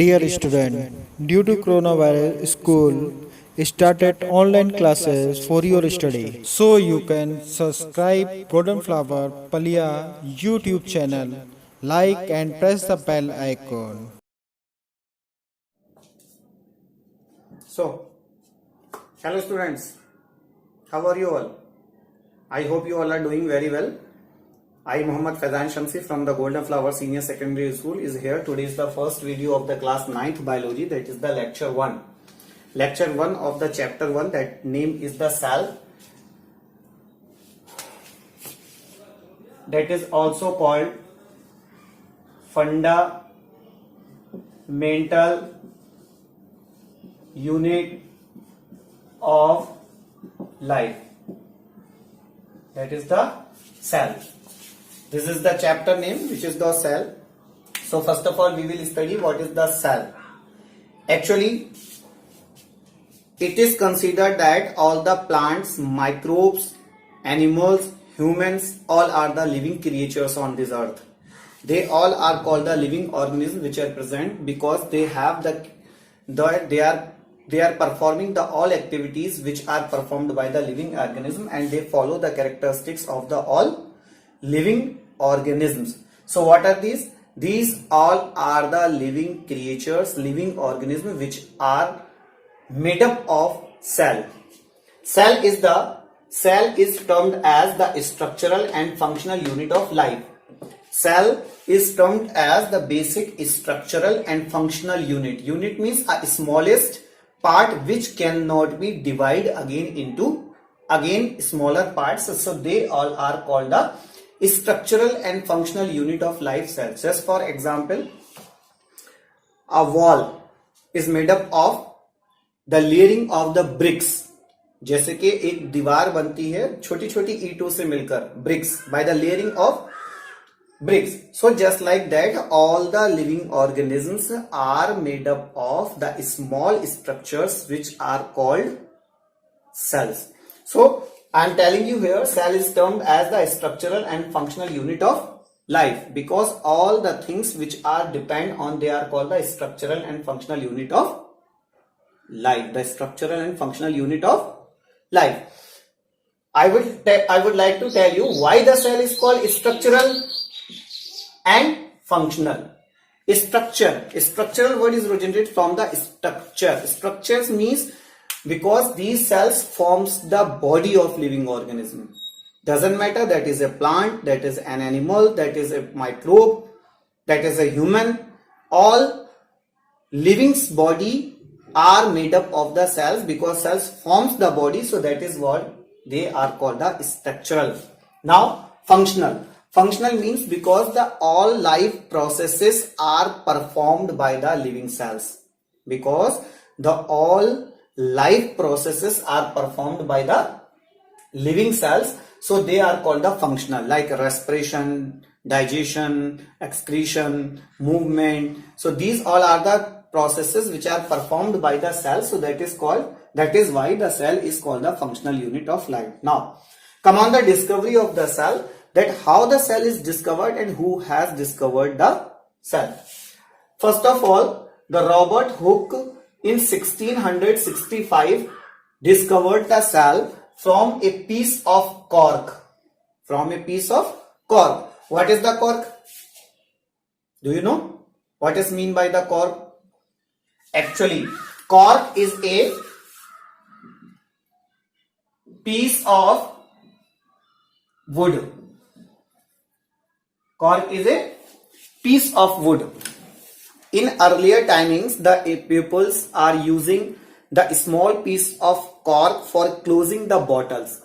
Dear student, due to coronavirus, school started online classes for your study. So you can subscribe Golden Flower Palia YouTube channel, like and press the bell icon. So, hello students, how are you all? I hope you all are doing very well. I, Muhammad Faizan Shamsi from the Golden Flower Senior Secondary School is here. Today is the first video of the class 9th biology, that is the lecture 1. Lecture 1 of the chapter 1, that name is the cell. That is also called fundamental unit of life. That is the cell. This is the chapter name, which is the cell. So first of all, we will study what is the cell. Actually, it is considered that all the plants, microbes, animals, humans, all are the living creatures on this earth. They all are called the living organisms which are present because they have they are performing the all activities which are performed by the living organism, and they follow the characteristics of the all living organisms. So what are these? These all are the living creatures, living organisms which are made up of cell. Cell is termed as the structural and functional unit of life. Cell is termed as the basic structural and functional unit. Unit means a smallest part which cannot be divided again into smaller parts. So they all are called the structural and functional unit of life cells. Just for example, a wall is made up of the layering of the bricks. जैसे कि एक दीवार बनती है छोटी छोटी ईंटों से मिलकर, bricks, by the layering of bricks. So just like that, all the living organisms are made up of the small structures which are called cells. So I am telling you here, cell is termed as the structural and functional unit of life because all the things which are depend on, they are called the structural and functional unit of life. The structural and functional unit of life. I would like to tell you why the cell is called structural and functional. Structural word is originated from the structure. Structures means because these cells forms the body of living organism. Doesn't matter that is a plant, that is an animal, that is a microbe, that is a human. All living's body are made up of the cells because cells forms the body. So that is what they are called the structural. Now functional. Functional means because the all life processes are performed by the living cells. Because the all life processes are performed by the living cells, so they are called the functional, like respiration, digestion, excretion, movement. So these all are the processes which are performed by the cells. So that is why the cell is called the functional unit of life. Now come on the discovery of the cell, that how the cell is discovered and who has discovered the cell. First of all, the Robert Hooke in 1665 discovered the cell from a piece of cork. From a piece of cork. What is the cork? Do you know what is mean by the cork? Actually, cork is a piece of wood. Cork is a piece of wood. In earlier timings, the pupils are using the small piece of cork for closing the bottles.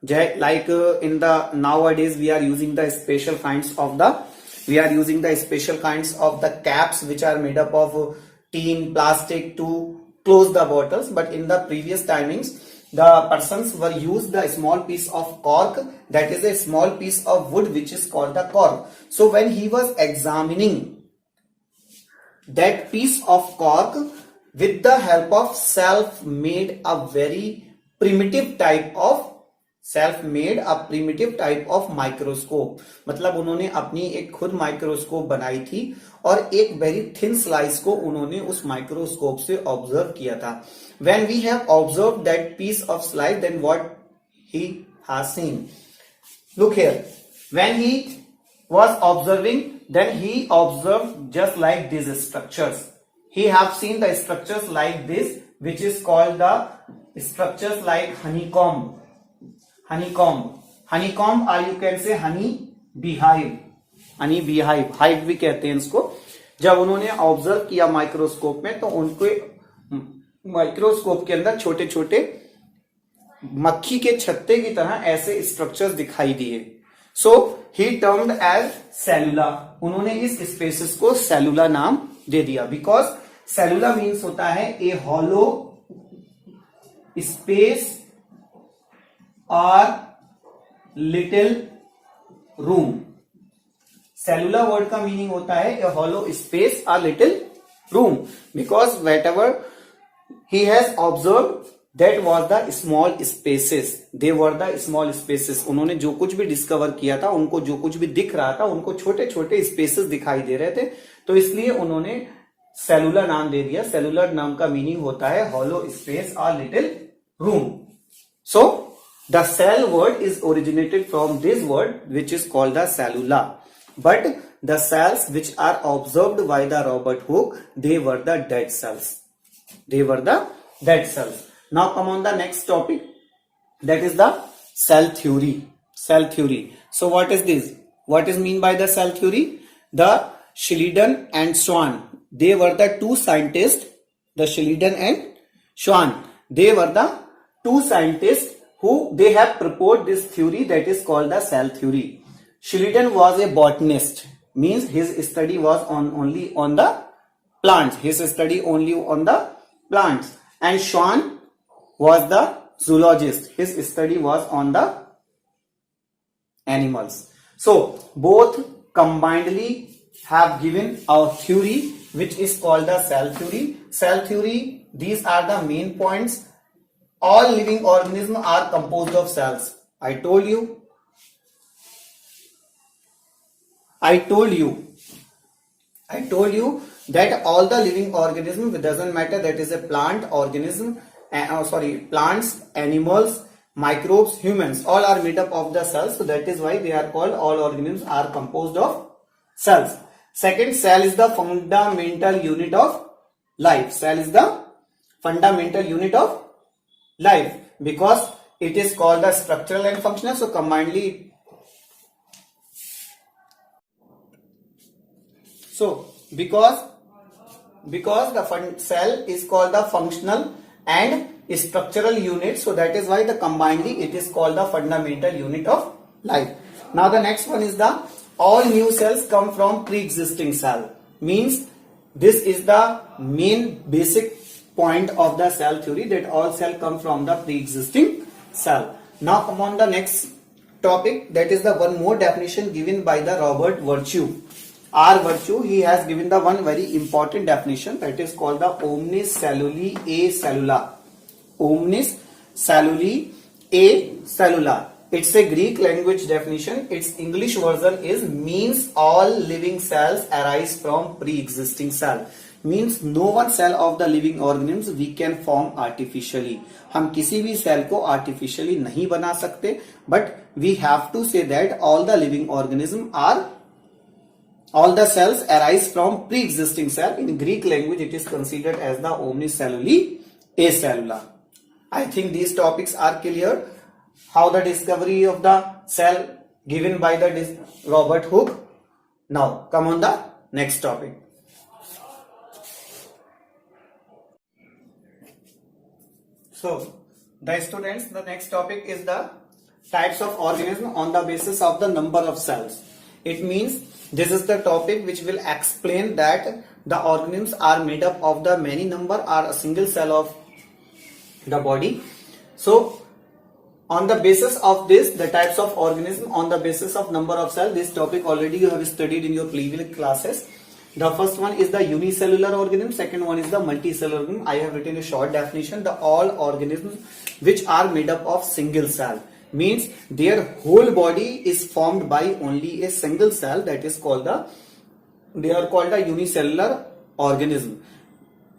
Like in the nowadays, we are using the special kinds of the caps which are made up of tin, plastic to close the bottles. But in the previous timings, the persons were used the small piece of cork, that is a small piece of wood which is called the cork. So when he was examining that piece of cork, with the help of self made a very primitive type of self made a primitive type of microscope, मतलब उन्होंने अपनी एक खुद microscope बनाई थी और एक very thin slice को उन्होंने उस माइक्रोस्कोप से ऑब्जर्व किया था. When we have observe that piece of slice, then what he has seen. Look here, when he was observing, then he observed just like these structures. He have seen the structures like this, which is called the structures like honeycomb. Honeycomb or you can say honey beehive. Honey beehive, hive भी कहते हैं इसको. जब उन्होंने observe किया microscope में, तो उनको माइक्रोस्कोप के अंदर छोटे छोटे मक्खी के छत्ते की तरह ऐसे स्ट्रक्चर्स दिखाई दिए. सो ही टर्म्ड एज सेलुला. उन्होंने इस स्पेसिस को सेलुला नाम दे दिया, बिकॉज सेलुला मीन्स होता है ए हॉलो स्पेस और लिटिल रूम. सेलुला वर्ड का मीनिंग होता है ए हॉलो स्पेस और little room, because whatever he has observe That was the small spaces. They were the small spaces. उन्होंने जो कुछ भी डिस्कवर किया था, उनको जो कुछ भी दिख रहा था, उनको छोटे छोटे स्पेसेस दिखाई दे रहे थे, तो इसलिए उन्होंने सेलुलर नाम दे दिया. सेलुलर नाम का मीनिंग होता है हॉलो स्पेस और little room. So the cell word is originated from this word which is called the cellula. But the cells which are observed by the Robert Hooke, they were the dead cells. They were the dead cells. Now come on the next topic, that is the cell theory. Cell theory. So what is this? What is mean by the cell theory? The Schleiden and Schwann, they were the two scientists. The Schleiden and Schwann, they were the two scientists who they have proposed this theory that is called the cell theory. Schleiden was a botanist, means his study was only on the plants. His study only on the plants. And Schwann was the zoologist. His study was on the animals. So both combinedly have given a theory which is called the cell theory. Cell theory, these are the main points. All living organisms are composed of cells. I told you that all the living organisms, it doesn't matter that is a plant organism, plants, animals, microbes, humans, all are made up of the cells. So that is why they are called, all organisms are composed of cells. Second, cell is the fundamental unit of life. Cell is the fundamental unit of life because it is called the structural and functional. So combinedly, because the cell is called the functional and structural unit, so that is why the combinedly it is called the fundamental unit of life. Now the next one is the all new cells come from pre-existing cell. Means this is the main basic point of the cell theory, that all cell come from the pre-existing cell. Now come on the next topic, that is the one more definition given by the Robert Virtue. R. Virtue, he has given the one very important definition, that is called the omnis celluli a cellula. Omnis celluli a cellula. It's a Greek language definition. Its English version is means all living cells arise from pre-existing cell. Means no one cell of the living organisms we can form artificially. हम किसी भी cell को artificially नहीं बना सकते, but we have to say that all the living organisms are, all the cells arise from pre-existing cell. In Greek language it is considered as the omnis celluli a cellula. I think these topics are clear. How the discovery of the cell given by the Robert Hooke. Now come on the next topic. So the students, the next topic is the types of organism on the basis of the number of cells. It means this is the topic which will explain that the organisms are made up of the many number or a single cell of the body. So on the basis of this, the types of organism on the basis of number of cells, this topic already you have studied in your previous classes. The first one is the unicellular organism, second one is the multicellular organism. I have written a short definition, the all organisms which are made up of single cell. means their whole body is formed by only a single cell, that is called they are called a unicellular organism.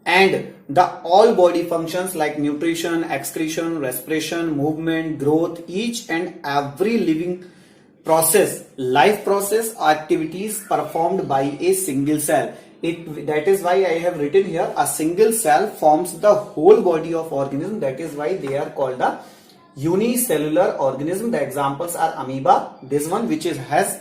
And the all body functions like nutrition, excretion, respiration, movement, growth, each and every living process, life process activities performed by a single cell. That is why I have written here, a single cell forms the whole body of organism. That is why they are called the unicellular organism. The examples are amoeba, this one which has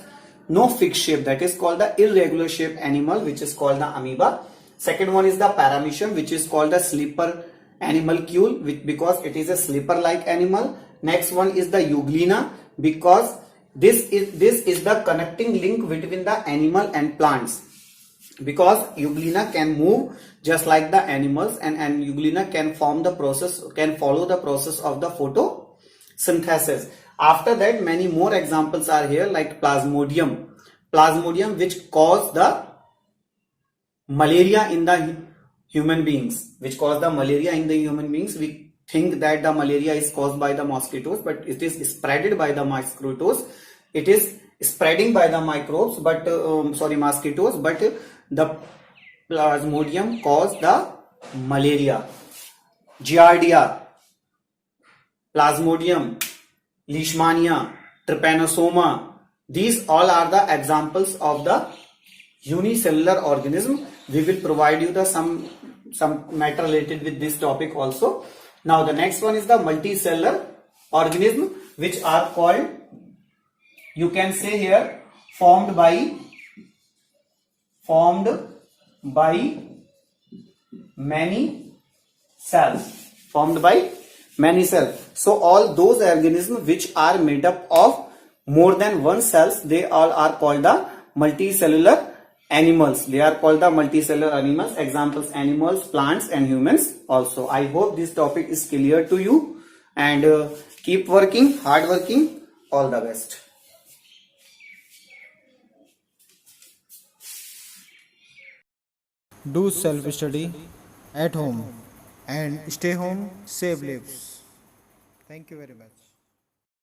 no fixed shape, that is called the irregular shaped animal, which is called the amoeba. Second one is the paramecium, which is called the sleeper animalcule, because it is a sleeper like animal. Next one is the euglena, because this is the connecting link between the animal and plants, because euglena can move just like the animals, and euglena can follow the process of the photosynthesis. After that, many more examples are here, like plasmodium which cause the malaria in the human beings, We think that the malaria is caused by the mosquitoes, but it is spreaded by the mosquitoes. It is spreading by the mosquitoes, but the plasmodium cause the malaria. Giardia, plasmodium, leishmania, trypanosoma, these all are the examples of the unicellular organism. We will provide you the some matter related with this topic also. Now the next one is the multicellular organism, which are called, you can say here, formed by many cells. So all those organisms which are made up of more than one cells, they all are called the multicellular animals. Examples: animals, plants, and humans also. I hope this topic is clear to you, and keep working, hard working. All the best. Do self study at home and stay home, save lives. Thank you very much.